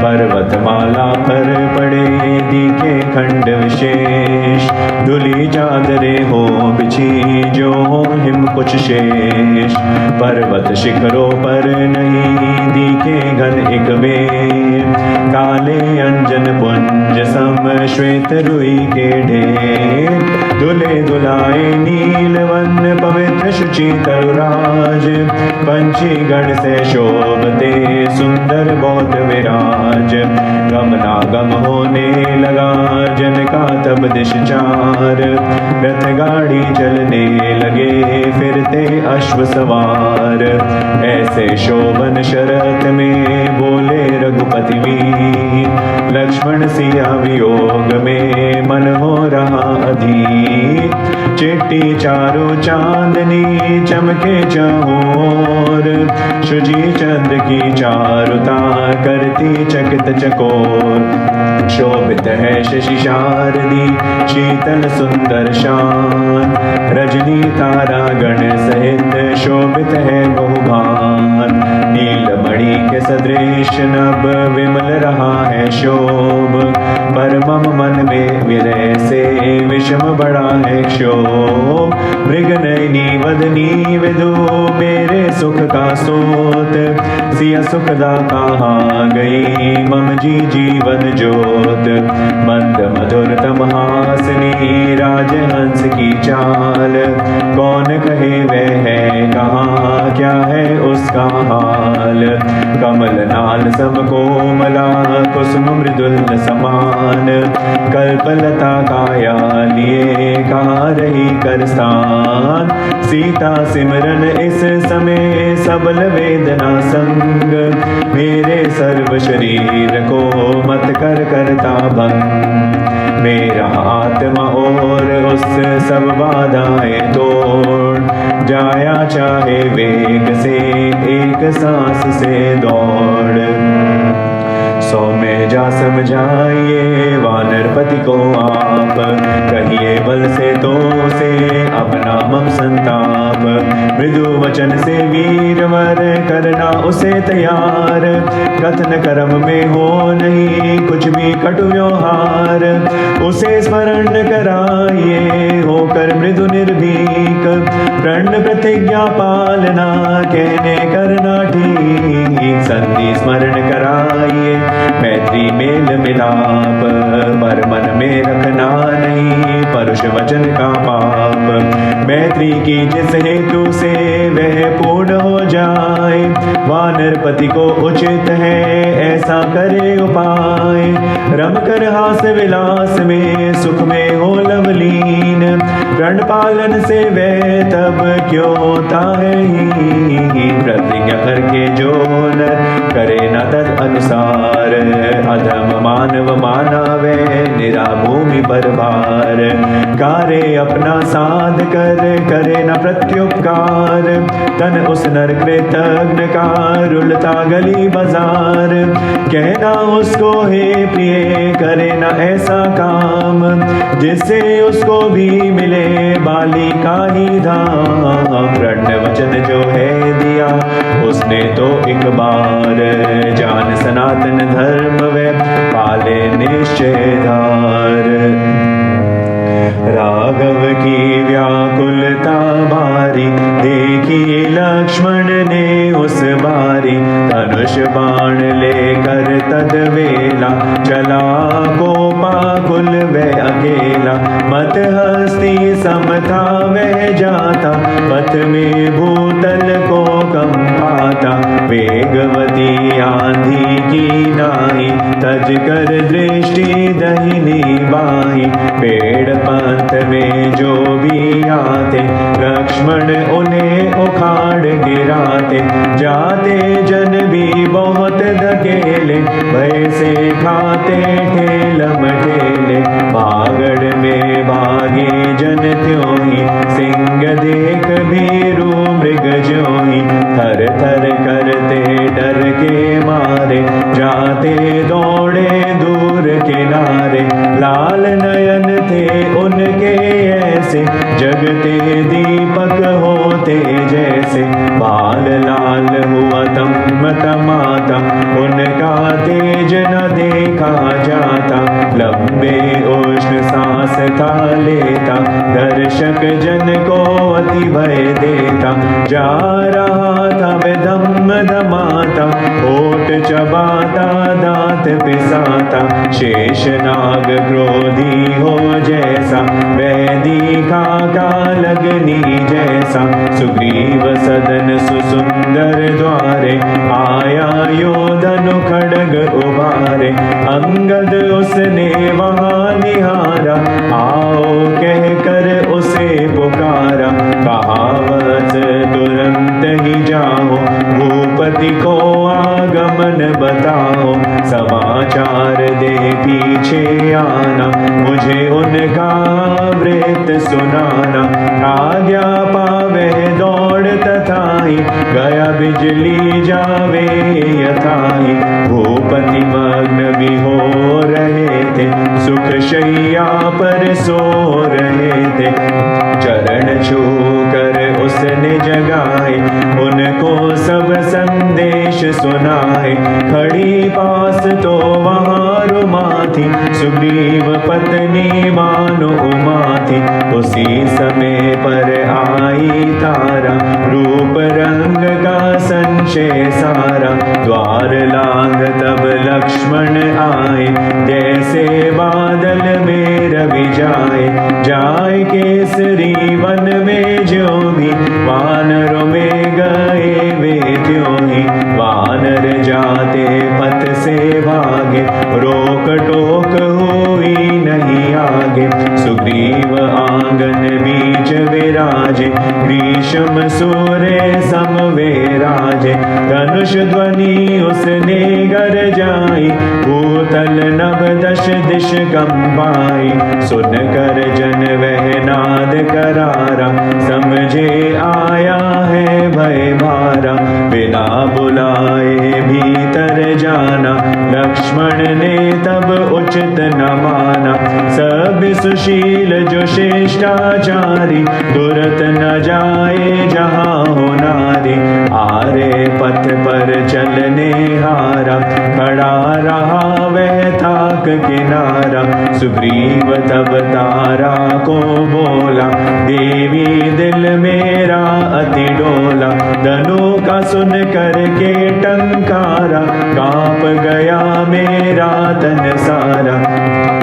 पर्वतमाला पर पड़े दिखे खंड विशेष, धुली चादरे हो बिछी जो हिम कुछ शेष। पर्वत शिखरों पर नहीं दिखे घन एक वेद, काले अंजन कुंज सम श्वेत रुई के ढेर, दुले दुलाए नीलवन पवित्र शुचि तरुराज, पंछी गण से शोभते सुंदर बहुत विराज, गमनागम होने लगा जन का तब दिश चार, रथ गाड़ी चलने लगे फिरते अश्व सवार, ऐसे शोभन शरत में बोले रघुपति वीर, लक्ष्मण सिया वियोग में मन हो रहा अधीर, चिट्टी चारों चांदनी चमके चहोर, शुचि चंद्र की चारुता करती चकित चकोर, शोभित है शशि शारदी शीतल सुंदर शान, रजनी तारा गण सहित शोभित है बहुभान, नीलमणि के सदृश नभ विमल रहा है शोभ, पर मम मन में विरह से विषम बड़ा है क्षोभ, मृग नयनी वदनी विदु मेरे सुख का सोत, सिया सुखदा कहाँ गई मम जी जीवन जोत, मंद मधुर तमहासनी राजहंस की चाल, कौन कहे वह है कहाँ क्या है उसका हाल, कमल नाल सम कोमला कुसुम मृदुल समान, कल्पलता काया लिए कहाँ रही कर स्थान, सीता सिमरन इस समय सबल वेदना संग, मेरे सर्व शरीर को मत कर करता भंग, मेरा आत्मा और उस सब बाधाएं तोड़, जाया चाहे वेग से एक सांस से दौड़, सौ में जा समझाइए वानरपति को आप, कहिए बल से तो से अपना मम संताप, मृदु वचन से वीरवर करना उसे तैयार, कथन कर्म में हो नहीं कुछ भी कटु व्यवहार, उसे स्मरण कराइए होकर मृदु निर्भीक, प्रण प्रतिज्ञा पालना कहने करना ठीक, संधि स्मरण कराइए मैत्री मेल मिलाप, पर मन में रखना नहीं परुष वचन का पाप, मैत्री की जिस हेतु से वह पूर्ण हो जाए, वानरपति को उचित है ऐसा करे उपाय, रम कर हास विलास में सुख में हो लवलीन, प्रण पालन से वह तब क्यों होता है ही, प्रतिज्ञा करके जो न करे न तद अनुसार, अधम मानव माना वह निरा भूमि पर भार, कार्य अपना साध कर करे न प्रत्युपकार, तन उस नर कृतज्ञ का रुलता गली बाजार, कहना उसको हे प्रिय करे न ऐसा काम, जिससे उसको भी मिले बाली का ही धाम, प्रण वचन जो है दिया उसने तो एक बार, जान सनातन धर्म वे पाले निश्चय धार, राघव की व्याकुलता भारी देखी लक्ष्मण ने उस बारी, धनुष बाण लेकर तदवेला चला कोपाकुल वह अकेला, मत हस्ती समथा वह जाता, पथ में भूतल को कंपाता, वेगवती आंधी की नाई तज कर दृष्टि दहिनी बाही, पेड़ पंथ में जो भी आते लक्ष्मण उन्हें उखाड़ गिराते, जाते जन भी बहुत धकेले भय से खाते ठेलम ठेले, भागड़ में भागे जन त्यों ही सिंह देख भीरू मृग ज्यों ही, थर थर करते डर के मारे जाते दौड़े दूर किनारे, लाल नयन थे उनके ऐसे जगते दीपक होते जैसे, बाल लाल हुआ तम तमातम उनका तेज न देखा जाता, लंबे उष्ण सांस था लेता, दर्शक जन को अति भय देता। जा रहा था वह धम धमाता, होठ चबाता दांत पिसाता। शेषनाग क्रोधी हो जैसा, वह दिखा कालग्नि जैसा। सुग्रीव सदन सुसुंदर द्वारे, आया यो धनु खड्ग उबारे। अंगद उसने वहाँ निहारा, आओ कह कर उसे पुकारा। कहावत तुरंत ही जाओ, भूपति को आगमन बताओ। समाचार दे पीछे आना, मुझे उनका वृत्त सुनाना। आज्ञा पावे दौड़ तथाई, गया बिजली जावे यथाई। भूपति मग्न भी हो रहे थे, सुख शैया पर सो रहे थे। चरण छू कर उसने जगाए, उनको सब संदेश सुनाए। खड़ी पास तो वहाँ रुमा थी, सुग्रीव पत्नी मानो उमा थी। उसी समय पर आई तारा, रूप रंग का संशय सारा। द्वार लांग तब लक्ष्मण आए, जैसे बादल में रवि जाए। जाए केसरी वन में जो भी, वानरों में गए वे त्यों ही। वानर जाते पथ से भागे, रोक टोक हुई नहीं आगे। सुग्रीव आंगन बीच विराजे, ग्रीष्म सूर्य सम विराजे। धनुष ध्वनि उसने गरजाई, भूतल नभ दश दिश कंपाई। सुन कर जन वह नाद करारा, समझे आया है भय भारा। बिना बुलाए भीतर जाना, लक्ष्मण ने तब उचित न माना। सब सुशील जो श्रेष्ठाचारी, तुरत न जाए जहाँ हो नारी। आरे पथ पर चलने हारा, खड़ा रहा वह थाक किनारा। सुग्रीव तब तारा को बोला, देवी दिल मेरा अति डोला। धनु का सुन करके टंकारा, कांप गया मेरा तन सारा।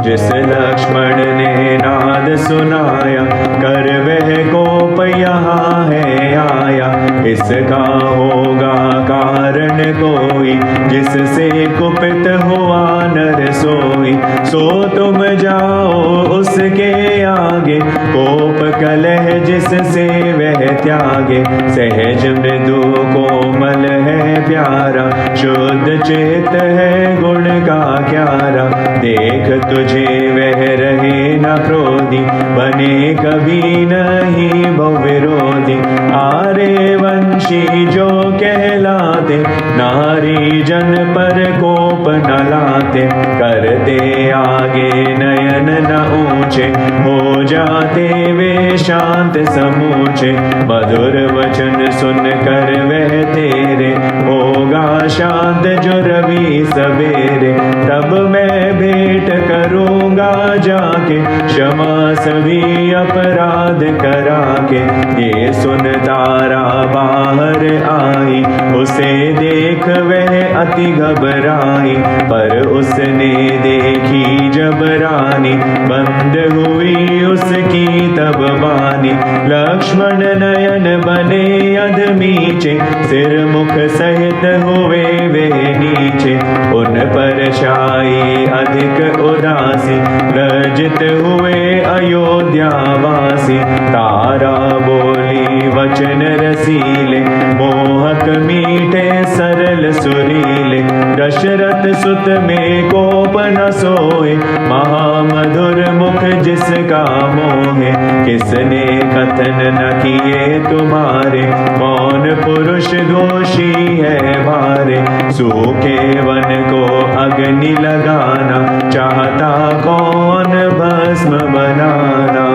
जिस लक्ष्मण ने नाद सुनाया, कर वह कोप यहाँ है आया। इसका होगा कारण कोई, जिससे कुपित हुआ नर सोई। सो तुम जाओ उसके आगे, कोप कलह जिससे वह त्यागे। सहज मृदु कोमल है प्यारा, शुद्ध चित है गुण का क्यारा। देख तुझे वह रहे न क्रोधी, बने कभी नहीं बहुविरोधी। आर्य वंशी जो कहलाते, नारी जन पर कोप न लाते। करते आगे नयन न ऊंचे, हो जाते वे शांत समूचे। मधुर वचन सुन कर वह तेरे, होगा शांत जो रवि सवेरे। तब मैं भेंट करूँगा जाके, क्षमा सभी अपराध करा के। ये सुन तारा बाहर आई, उसे देख वह अति घबराई। पर उसने देखी जब रानी, बंद हुई उसकी तब बानी। लक्ष्मण नयन बने अधमीचे, सिर मुख सहित हुए वे नीचे। उन पर छाई अधिक उदासी, लज्जित हुए अयोध्यावासी। तारा बोली वचन रसीले, मोहक मीठे सरल सुरीले। दशरथ सुत में कोप न सोए, महामधुर मुख जिसका मोहे। किसने कथन न किए तुम्हारे, कौन पुरुष दोषी है भारे। सूखे वन को अग्नि लगाना, चाहता कौन भस्म बनाना।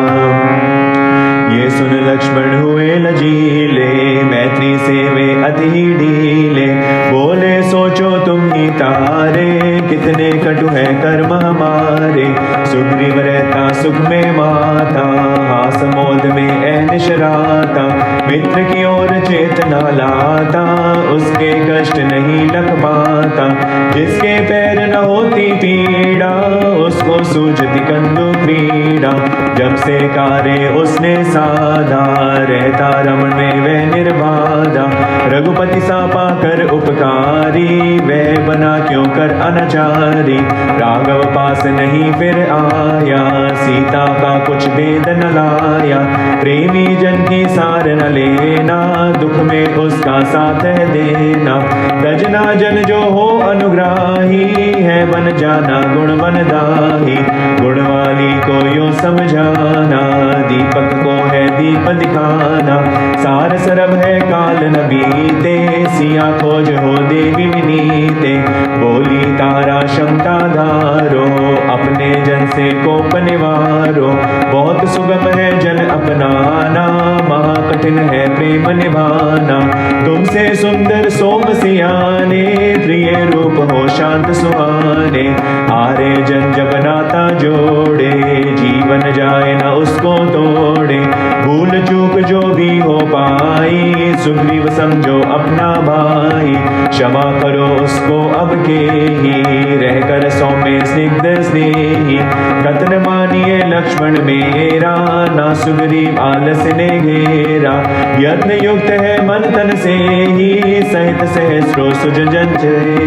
ये सुन लक्ष्मण हुए लजीले, मैत्री से वे अति ढीले। बोले सोचो तुम ही तारे, कितने कटु है कर्म हमारे। सुग्रीव रहता सुख में माता, हास मोद में ऐनिश राता। मित्र की ओर चेतना लाता, उसके कष्ट नहीं लग पाता। जिसके पैर न होती पीड़ा, उसको सूझती कंदु क्रीड़ा। जब से कार्य उसने साधा, रहता रमण में वह निर्बाधा। रघुपति सा पाकर उपकारी, वह बना क्यों कर अनाचारी। राघव पास नहीं फिर आया, सीता का कुछ भेद न लाया। प्रेमी जन की सार न लेना, दुख में उसका साथ है देना। तजना जन जो हो अनुग्राही, है बन जाना गुण बनदाही। गुण वाली को यूं समझाना, दीपक को है दीप दिखाना। सार सरब है काल न बीते, सिया खोज हो देवी विनीते। बोली तारा क्षमता धारो, अपने जन से कोप निवारो। बहुत सुगम है जन अपनाना, महा कठिन है प्रेम निभाना। तुमसे सुंदर सोम सियाने, प्रिय रूप हो शांत सुहाने। आरे जन जब नाता जोड़े, जीवन जाए न उसको तोड़े। भूल चूक जो भी हो पाई, सुग्रीव समझो अपना भाई। क्षमा करो उसको अब के ही, रहकर सौम्य स्निग्ध स्नेही। कथन मानिए लक्ष्मण मेरा, ना सुग्रीव आलस ने घेरा। यत्न युक्त है मन तन से ही, सहित सहस्रो सुजन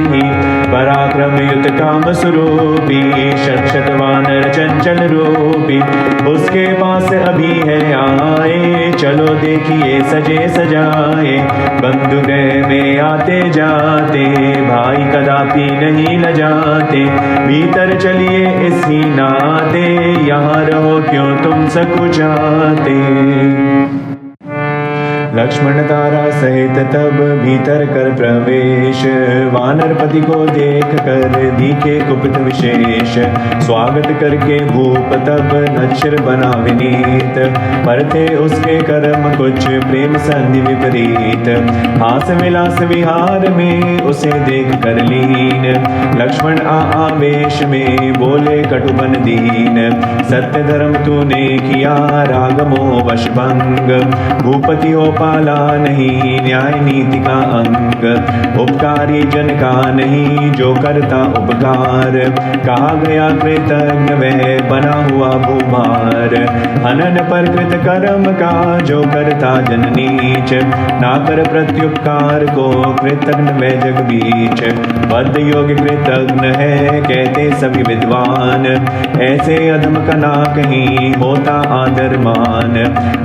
ही। पराक्रम युत काम स्वरूपी, शत शत वानर चंचल रूपी। उसके पास अभी है आए, चलो देखिए सजे सजाए। बंधु गृह में आते जाते, भाई कदापि नहीं लजाते। भीतर चलिए इसी नाते, यहाँ रहो क्यों तुम सकुचाते। लक्ष्मण तारा सहित तब भीतर कर प्रवेश, वानरपति को देख कर दिखे कुपित विशेष। स्वागत करके भूप तब नक्षर बना विनीत, पर थे उसके कर्म कुछ प्रेम संधि विपरीत। हास विलास विहार में उसे देख कर लीन, लक्ष्मण आवेश में बोले कटुबन दीन। सत्य धर्म तूने किया रागमो वश भंग, भूपति हो पाला नहीं न्याय नीति का अंग। उपकारी जन का नहीं जो करता उपकार, कहा गया कृतज्ञ वह बना हुआ भूभार। हनन पर कृत कर्म का जो करता जन नीच, ना कर प्रत्युपकार को कृतज्ञ वह जग बीच। बद्ध योग कृतज्ञ है कहते सभी विद्वान, ऐसे अधम का ना कहीं होता आदर मान।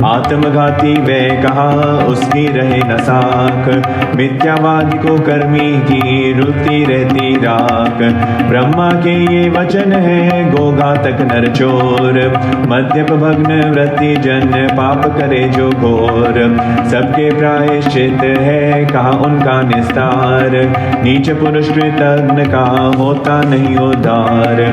आत्मघाती वह कहा उसकी रहे न साख, मिथ्यावादी को कर्मी की रुति रहती राख। ब्रह्मा के ये वचन है गोघातक नर चोर, मद्यप भग्न व्रति जन पाप करे जो घोर। सबके प्रायश्चित है कहा उनका निस्तार, नीच पुरुष कृतज्ञ का होता नहीं उद्धार।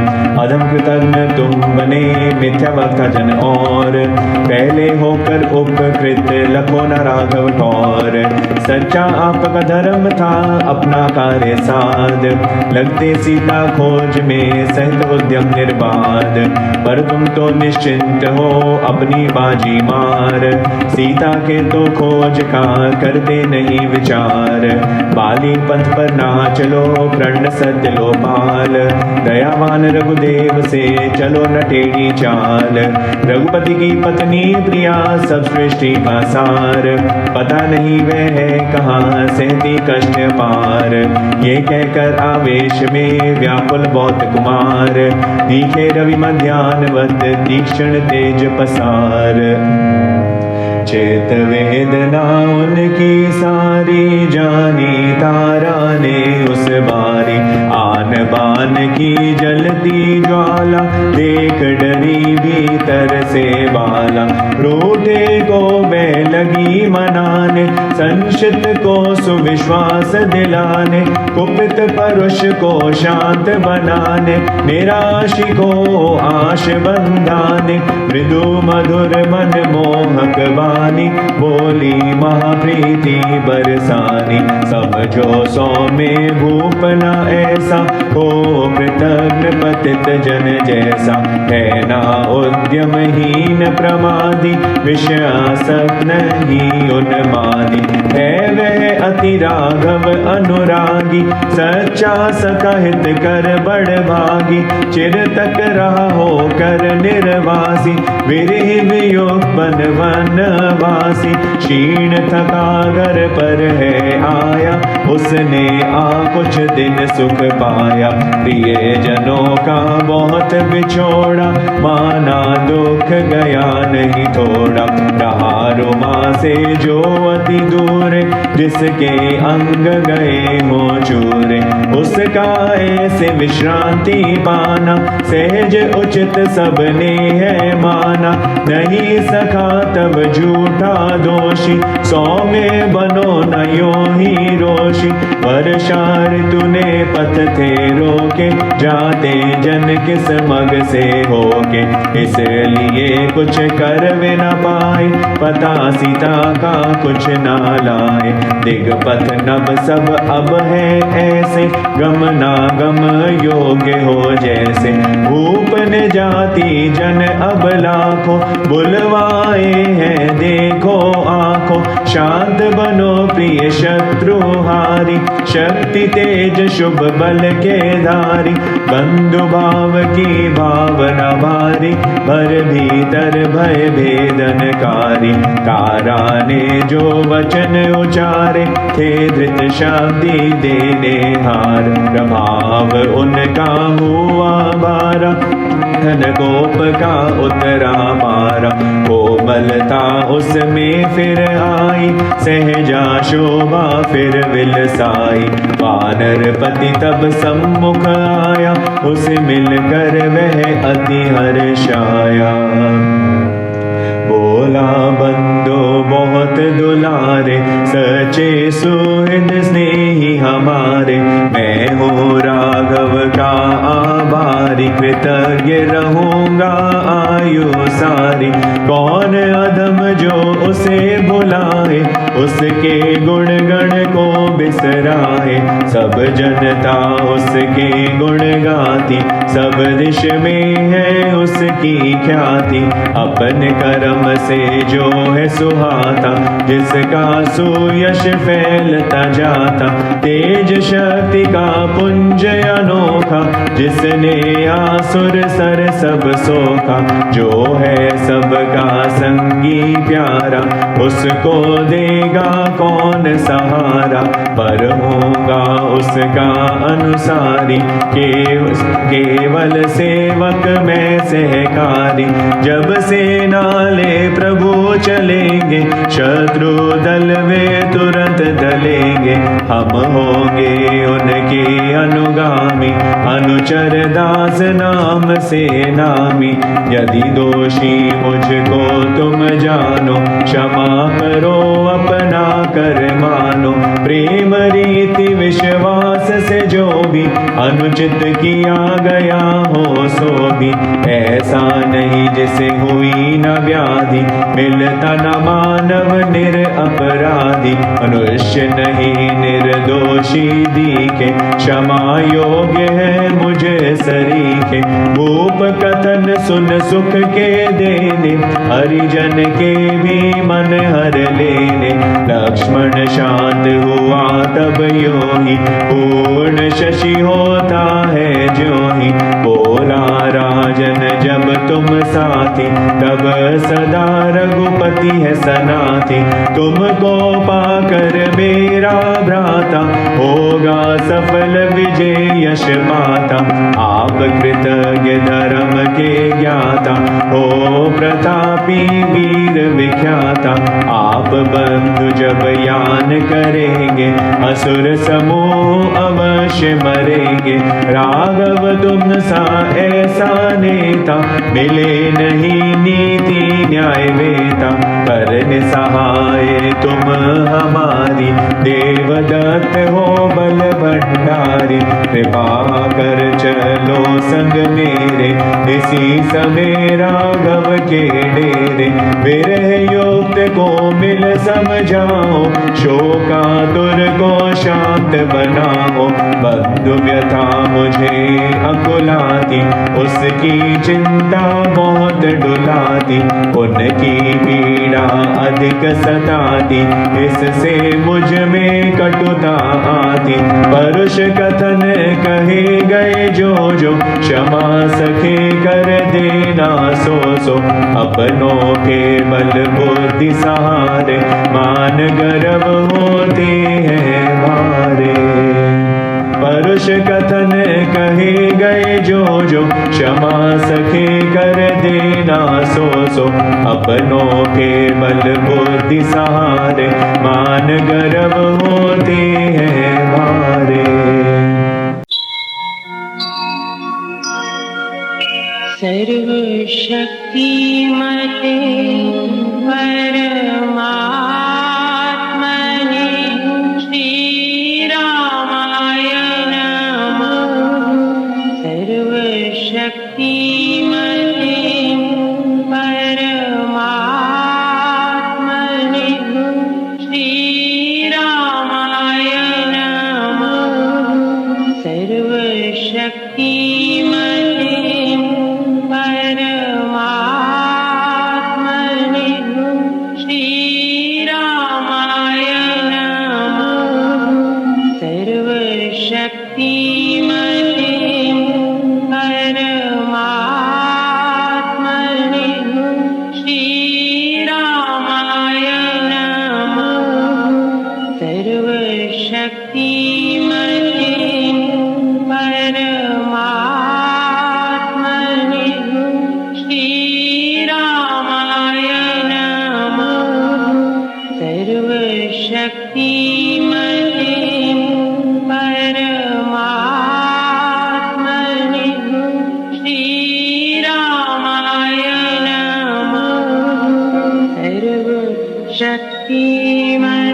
अधम कृतज्ञ तुम बने मिथ्या वक्ता जन और, पहले होकर उपकृत लखो न राघव ठौर। सच्चा आपका धर्म था अपना कार्य साध, लगते सीता खोज में सहित उद्यम निर्बाध। पर तुम तो निश्चिंत हो अपनी बाजी मार, सीता के तो खोज का करते नहीं विचार। बाली पंथ पर ना चलो प्रण सत्य लोपाल, दयावान रघुदेव से चलो न टेढ़ी चाल। रघुपति की पत्नी प्रिया सब सृष्टि का सार, पता नहीं वह है कहाँ सहती कष्ट पार। ये कहकर आवेश में व्याकुल बहुत कुमार, दिखे रवि मध्यान्हवत तीक्ष्ण तेज पसार। चेत वेदना उनकी सारी जानी, तारा ने उस बारी। आन बान की जलती ज्वाला, देख डरी भीतर से बाला। रूठे को वह लगी मनाने, संशित को सुविश्वास दिलाने। कुपित परुष को शांत बनाने, निराशी को आश बंधाने। मृदु मधुर मन मोहक जानी, बोली महाप्रीति बरसानी। समझो सौम्य भूप न ऐसा, हो कृतघ्न पतित जन जैसा। है ना उद्यमहीन प्रमादी, विषयासक्त नहीं उन्मादी। है वह अति राघव अनुरागी, सच्चा सकाहित कर बड़ भागी। चिर तक रहा हो कर निर्वासी, विरह वियोग बन वनवासी। क्षीण थका घर पर है आया, उसने आ कुछ दिन सुख पाया। प्रिय जनों का बहुत बिछोड़ा, माना दुख गया नहीं थोड़ा। रहा रुमा से जो अति दूर, जिसके अंग गए हो चूरे। उसका ऐसे विश्रांति पाना, सहज उचित सबने है माना। नहीं सका तब झूठा दोषी, सौम्य बनो न यो ही रोषी। वर्षा ऋतु ने पथ थे रोके, जाते जन किस मग से होके। इसलिए कुछ कर वे न पाए, पता सीता का कुछ ना लाए। दिग्पथ नभ सब अब है ऐसे, गमनागम योग्य हो जैसे। भूप ने जाति जन अब लाखों, बुलवाए हैं देखो आंखों। शांत बनो प्रिय शत्रुहारी, शक्ति तेज शुभ बल के धारी। बंधु भाव की भावना भारी, भर भीतर भय भेदनकारी। तारा ने जो वचन उचारे, थे धृत शक्ति देने हार। प्रभाव उनका हुआ बारा, धन गोप का उतरा मारा। कोमलता उसमें फिर आई, सहजा शोभा फिर विलसाई। वानर पति तब सम्मुख आया, उसे मिलकर वह अति हर्षाया। बोला बंदो बहुत दुलारे, सचे सुहृद स्नेही हमारे। मैं हूँ राघव का आभारी, कृतज्ञ रहूँगा आयु सारी। कौन अधम जो उसे भुलाए, उसके गुण गण को बिसराए। सब जनता उसके गुण गाती, सब दिश में है उसकी ख्याति। अपने कर्म से जो है सुहाता, जिसका सुयश फैलता जाता। तेज शक्ति का पुंज अनोखा, जिसने आसुर सर सब सोखा। जो है सबका संगी प्यारा, उसको देगा कौन सहारा। पर होगा उसका अनुसारी, केवल सेवक मैं सहकारी। जब से नाले प्रभु चलेंगे, शत्रु दल वे तुरंत दलेंगे। हम होंगे उनके अनुगामी, अनुचर दास नाम से नामी। यदि दोषी मुझको तुम जानो, क्षमा करो अपना कर मानो। प्रेम रीति विश्वास से जो भी अनुचित किया गया हो सो भी। ऐसा नहीं जिसे हुई न व्याधि, मिलता न मानव निरपराधी। मनुष्य नहीं निर्दोषी दिखे, क्षमा योग्य है मुझे सरीखे। भूप कथन सुन सुख के देने, हरिजन के भी मन हर लेने। लक्ष्मण शांत हुआ तब योही, पूर्ण शशि होता है ज्योहि। बोला राजन जब तुम साथी, तब सदा रघुपति है सनाथी। तुमको पाकर मेरा भ्राता, होगा सफल विजय यश माता। आप कृतज्ञ धर्म के ज्ञाता, हो प्रतापी वीर विख्याता। आप बंधु जब यान करेंगे, असुर समूह अवश्य मरेंगे। राघव तुम सा ऐसा नेता, मिले नहीं की नीति न्याय वेता, करने सहाय तुम हमारी। देवदत्त हो बल भंडारी, कृपा कर चलो संग मेरे, इसी समय राघव के डेरे। विरह युक्त को मिल समझाओ, शोकातुर को शांत बनाओ। बंधु व्यथा मुझे अकुलाती, उसकी चिंता बहुत डुलाती। उनकी पीड़ा अधिक सताती, इससे मुझ में कटुता आती। परुष कथन कहे गए जो जो, क्षमा सखे कर देना सो सो। अपनों के बल बुद्धि सहारे, मान गर्व होते हैं मारे। परुष कथन कहे गए जो जो, क्षमा सखे कर देना सो सो। अपनों के बल बुद्धि सहारे, मान गर्व होते हैं मारे। सर्वशक्तिमते परमात्मने श्रीरामाय नमः। सर्वशक्तिमते परमात्मने श्रीरामाय नमः। सर्वशक्तिमते परमात्मने श्रीरामाय नमः। सर्वशक्तिमते परमात्मने श्रीरामाय नमः। सर्वशक्तिमते परमात्मने श्रीरामाय नमः। सर्वशक्तिमते परमात्मने श्रीरामाय नमः। सर्वशक्तिमते